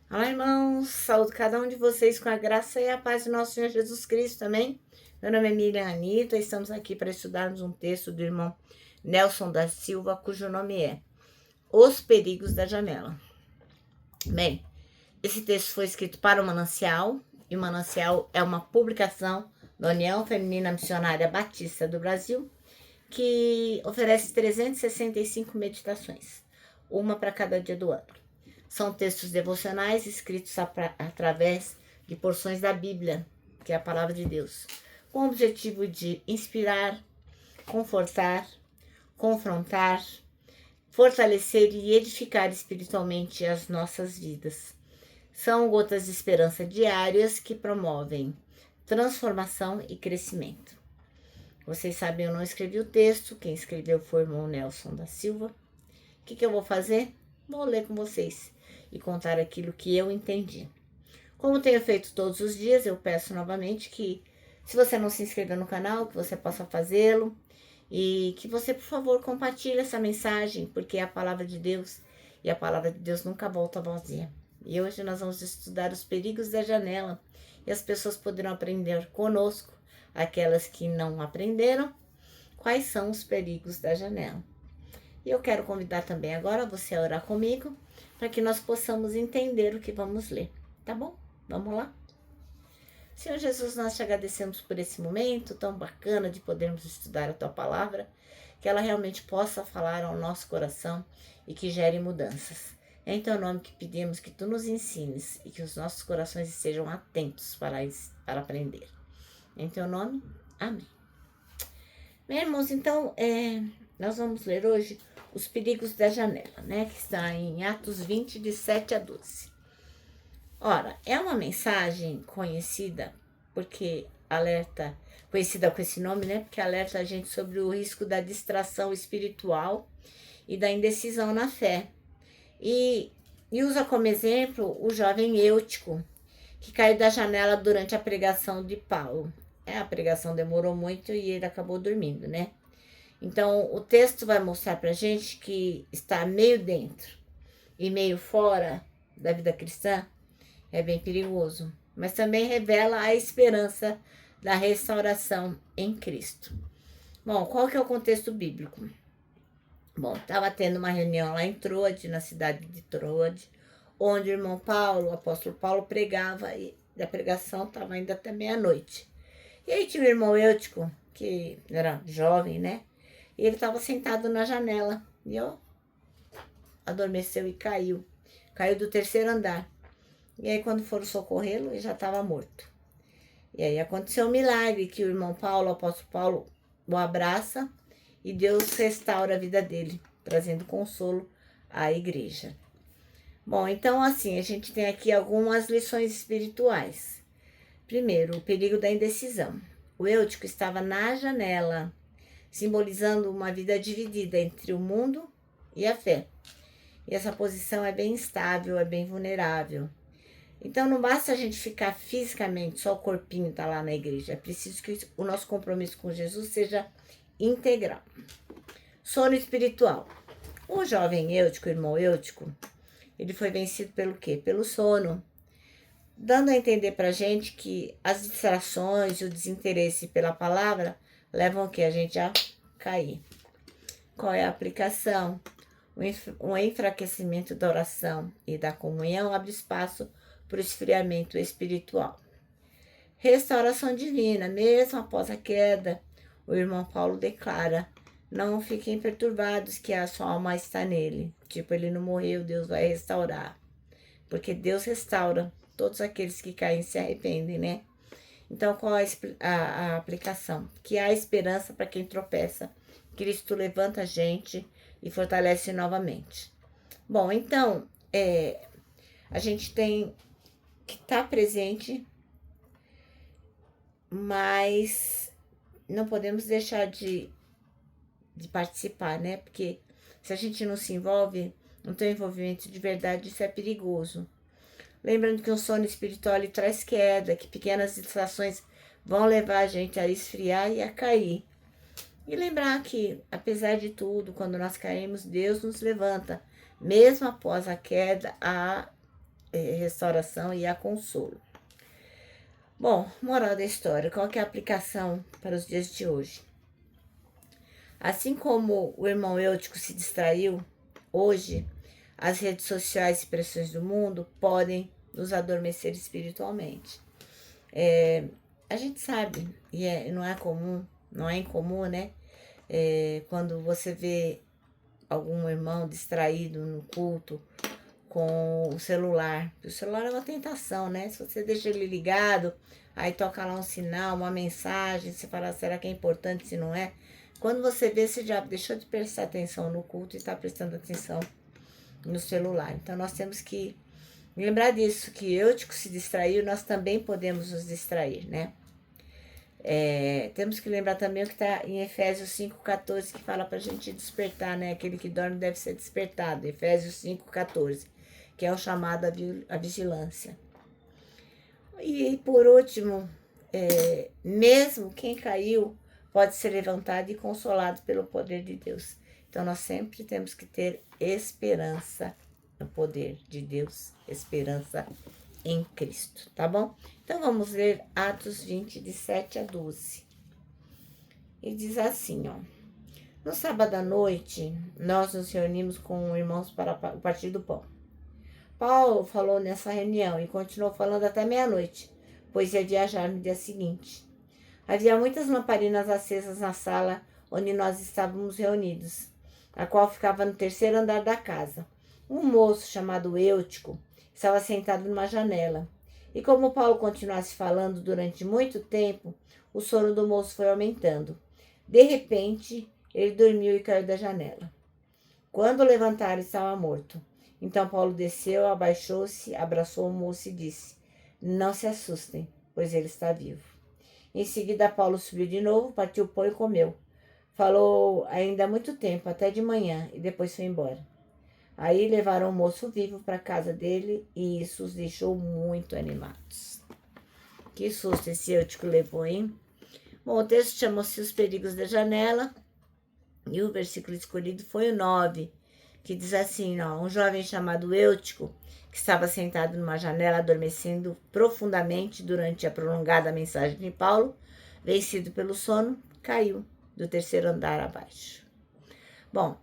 Olá, irmãos, saúdo cada um de vocês com a graça e a paz do nosso Senhor Jesus Cristo, amém? Meu nome é Miriam Anita, estamos aqui para estudarmos um texto do irmão Nelson da Silva, cujo nome é Os Perigos da Janela. Bem, esse texto foi escrito para o Manancial, e o Manancial é uma publicação da União Feminina Missionária Batista do Brasil, que oferece 365 meditações, uma para cada dia do ano. São textos devocionais escritos através de porções da Bíblia, que é a palavra de Deus, com o objetivo de inspirar, confortar, confrontar, fortalecer e edificar espiritualmente as nossas vidas. São gotas de esperança diárias que promovem transformação e crescimento. Vocês sabem, eu não escrevi o texto, quem escreveu foi o irmão Nelson da Silva. O que eu vou fazer? Vou ler com vocês e contar aquilo que eu entendi. Como tenho feito todos os dias, eu peço novamente que, se você não se inscreveu no canal, que você possa fazê-lo e que você, por favor, compartilhe essa mensagem, porque é a palavra de Deus e a palavra de Deus nunca volta vazia. E hoje nós vamos estudar os perigos da janela e as pessoas poderão aprender conosco, aquelas que não aprenderam, quais são os perigos da janela. E eu quero convidar também agora você a orar comigo, para que nós possamos entender o que vamos ler, tá bom? Vamos lá? Senhor Jesus, nós te agradecemos por esse momento tão bacana de podermos estudar a tua palavra, que ela realmente possa falar ao nosso coração e que gere mudanças. É em teu nome que pedimos que tu nos ensines e que os nossos corações estejam atentos para aprender. Em teu nome, amém. Meus irmãos, então, nós vamos ler hoje os perigos da janela, né? Que está em Atos 20, de 7 a 12. Ora, é uma mensagem conhecida conhecida com esse nome, né? Porque alerta a gente sobre o risco da distração espiritual e da indecisão na fé. E usa como exemplo o jovem Eutico, que caiu da janela durante a pregação de Paulo. A pregação demorou muito e ele acabou dormindo, né? Então, o texto vai mostrar pra gente que estar meio dentro e meio fora da vida cristã é bem perigoso, mas também revela a esperança da restauração em Cristo. Bom, qual que é o contexto bíblico? Bom, estava tendo uma reunião lá em Troade, na cidade de Troade, onde o irmão Paulo, o apóstolo Paulo, pregava e a pregação estava ainda até meia-noite. E aí tinha o irmão Eutico, que era jovem, né? E ele estava sentado na janela. E adormeceu e caiu. Caiu do terceiro andar. E aí quando foram socorrê-lo, ele já estava morto. E aí aconteceu um milagre, que o irmão Paulo, o apóstolo Paulo, o abraça e Deus restaura a vida dele, trazendo consolo à igreja. Bom, então assim, a gente tem aqui algumas lições espirituais. Primeiro, o perigo da indecisão. O Eutico estava na janela, simbolizando uma vida dividida entre o mundo e a fé. E essa posição é bem instável, é bem vulnerável. Então não basta a gente ficar fisicamente, só o corpinho tá lá na igreja. É preciso que o nosso compromisso com Jesus seja integral. Sono espiritual. O jovem Eutico, o irmão Eutico, ele foi vencido pelo quê? Pelo sono, dando a entender pra gente que as distrações e o desinteresse pela palavra levam o que? A gente a cair. Qual é a aplicação? O enfraquecimento da oração e da comunhão abre espaço para o esfriamento espiritual. Restauração divina. Mesmo após a queda, o irmão Paulo declara: não fiquem perturbados, que a sua alma está nele. Tipo, ele não morreu, Deus vai restaurar. Porque Deus restaura todos aqueles que caem e se arrependem, né? Então, qual é a aplicação? Que há esperança para quem tropeça. Cristo levanta a gente e fortalece novamente. Bom, então, a gente tem que estar presente, mas não podemos deixar de participar, né? Porque se a gente não se envolve, não tem envolvimento de verdade, isso é perigoso. Lembrando que o sono espiritual ele traz queda, que pequenas distrações vão levar a gente a esfriar e a cair. E lembrar que, apesar de tudo, quando nós caímos, Deus nos levanta. Mesmo após a queda, há restauração e a consolo. Bom, moral da história, qual que é a aplicação para os dias de hoje? Assim como o irmão Eutico se distraiu, hoje as redes sociais e pressões do mundo podem nos adormecer espiritualmente. A gente sabe, e não é comum, não é incomum, né? Quando você vê algum irmão distraído no culto com o celular. O celular é uma tentação, né? Se você deixa ele ligado, aí toca lá um sinal, uma mensagem, você fala, será que é importante, se não é? Quando você vê, você já deixou de prestar atenção no culto e está prestando atenção no celular. Então, nós temos que lembrar disso, que Eutico se distraiu, nós também podemos nos distrair, né? Temos que lembrar também o que está em Efésios 5,14, que fala para a gente despertar, né? Aquele que dorme deve ser despertado. Efésios 5,14, que é o chamado à vigilância. E por último, mesmo quem caiu pode ser levantado e consolado pelo poder de Deus. Então nós sempre temos que ter esperança no poder de Deus, esperança em Cristo, tá bom? Então vamos ler Atos 20, de 7 a 12. E diz assim, ó. No sábado à noite, nós nos reunimos com irmãos para o partir do pão. Paulo falou nessa reunião e continuou falando até meia-noite, pois ia viajar no dia seguinte. Havia muitas lamparinas acesas na sala onde nós estávamos reunidos, a qual ficava no terceiro andar da casa. Um moço chamado Eutico estava sentado numa janela. E como Paulo continuasse falando durante muito tempo, o sono do moço foi aumentando. De repente, ele dormiu e caiu da janela. Quando levantaram, estava morto. Então Paulo desceu, abaixou-se, abraçou o moço e disse, não se assustem, pois ele está vivo. Em seguida, Paulo subiu de novo, partiu o pão e comeu. Falou ainda há muito tempo, até de manhã, e depois foi embora. Aí levaram o moço vivo para a casa dele e isso os deixou muito animados. Que susto esse Eutico levou, hein? Bom, o texto chamou-se Os Perigos da Janela e o versículo escolhido foi o 9, que diz assim, ó, um jovem chamado Eutico, que estava sentado numa janela adormecendo profundamente durante a prolongada mensagem de Paulo, vencido pelo sono, caiu do terceiro andar abaixo. Bom,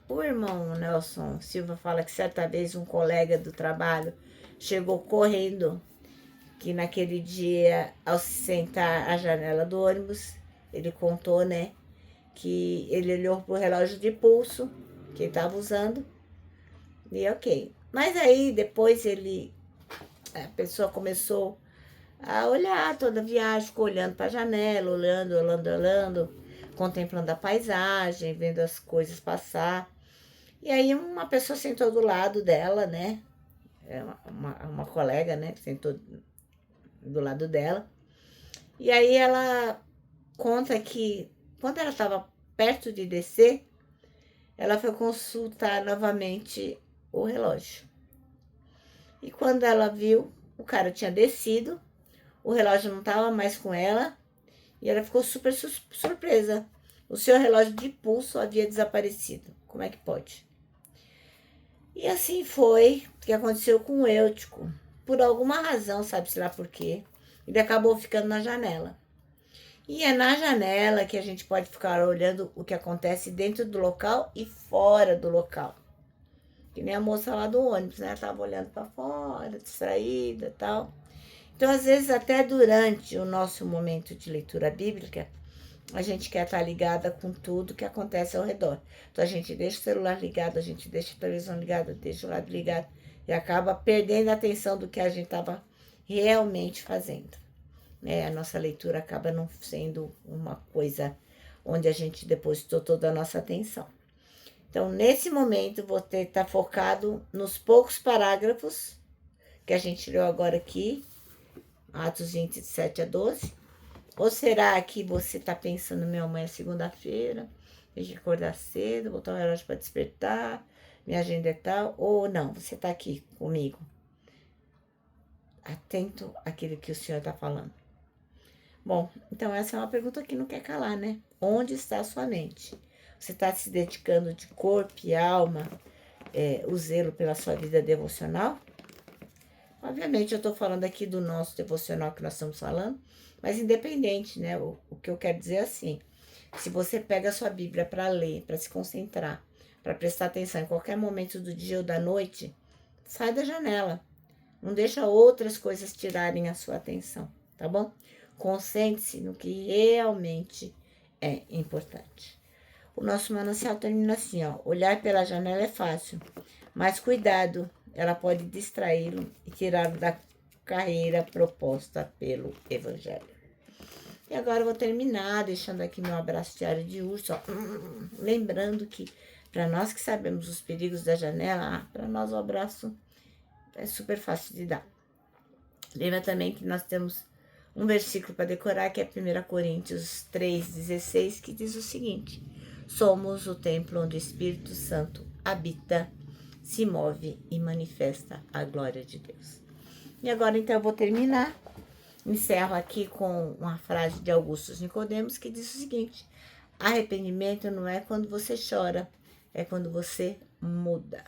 o irmão Nelson Silva fala que certa vez um colega do trabalho chegou correndo, que naquele dia, ao se sentar à janela do ônibus, ele contou, né, que ele olhou pro relógio de pulso que ele estava usando e ok. Mas aí depois a pessoa começou a olhar toda a viagem, ficou olhando para a janela, olhando, contemplando a paisagem, vendo as coisas passar. E aí uma pessoa sentou do lado dela, né? Uma colega, né? Sentou do lado dela. E aí ela conta que quando ela estava perto de descer, ela foi consultar novamente o relógio. E quando ela viu, o cara tinha descido, o relógio não estava mais com ela, e ela ficou super surpresa. O seu relógio de pulso havia desaparecido. Como é que pode? E assim foi o que aconteceu com o Eutico. Por alguma razão, sabe-se lá por quê, ele acabou ficando na janela. E é na janela que a gente pode ficar olhando o que acontece dentro do local e fora do local. Que nem a moça lá do ônibus, né? Tava olhando para fora, distraída e tal. Então, às vezes, até durante o nosso momento de leitura bíblica, a gente quer estar ligada com tudo que acontece ao redor. Então, a gente deixa o celular ligado, a gente deixa a televisão ligada, deixa o lado ligado e acaba perdendo a atenção do que a gente estava realmente fazendo. A nossa leitura acaba não sendo uma coisa onde a gente depositou toda a nossa atenção. Então, nesse momento, você está focado nos poucos parágrafos que a gente leu agora aqui, Atos 20, de 7 a 12. Ou será que você está pensando, meu, amanhã é segunda-feira, tem que acordar cedo, botar um relógio para despertar, minha agenda é tal, ou não, você está aqui comigo, atento àquilo que o Senhor está falando. Bom, então essa é uma pergunta que não quer calar, né? Onde está a sua mente? Você está se dedicando de corpo e alma o zelo pela sua vida devocional. Obviamente, eu estou falando aqui do nosso devocional que nós estamos falando, mas independente, né? O que eu quero dizer é assim, se você pega a sua Bíblia para ler, para se concentrar, para prestar atenção em qualquer momento do dia ou da noite, sai da janela. Não deixa outras coisas tirarem a sua atenção, tá bom? Concentre-se no que realmente é importante. O nosso manancial termina assim, ó. Olhar pela janela é fácil, mas cuidado, ela pode distraí-lo e tirá-lo da carreira proposta pelo Evangelho. E agora eu vou terminar deixando aqui meu abraço diário de urso, ó. Lembrando que para nós que sabemos os perigos da janela, para nós o abraço é super fácil de dar. Lembra também que nós temos um versículo para decorar, que é 1 Coríntios 3,16, que diz o seguinte: somos o templo onde o Espírito Santo habita, se move e manifesta a glória de Deus. E agora, então, eu vou terminar. Encerro aqui com uma frase de Augusto Nicodemos, que diz o seguinte: arrependimento não é quando você chora, é quando você muda.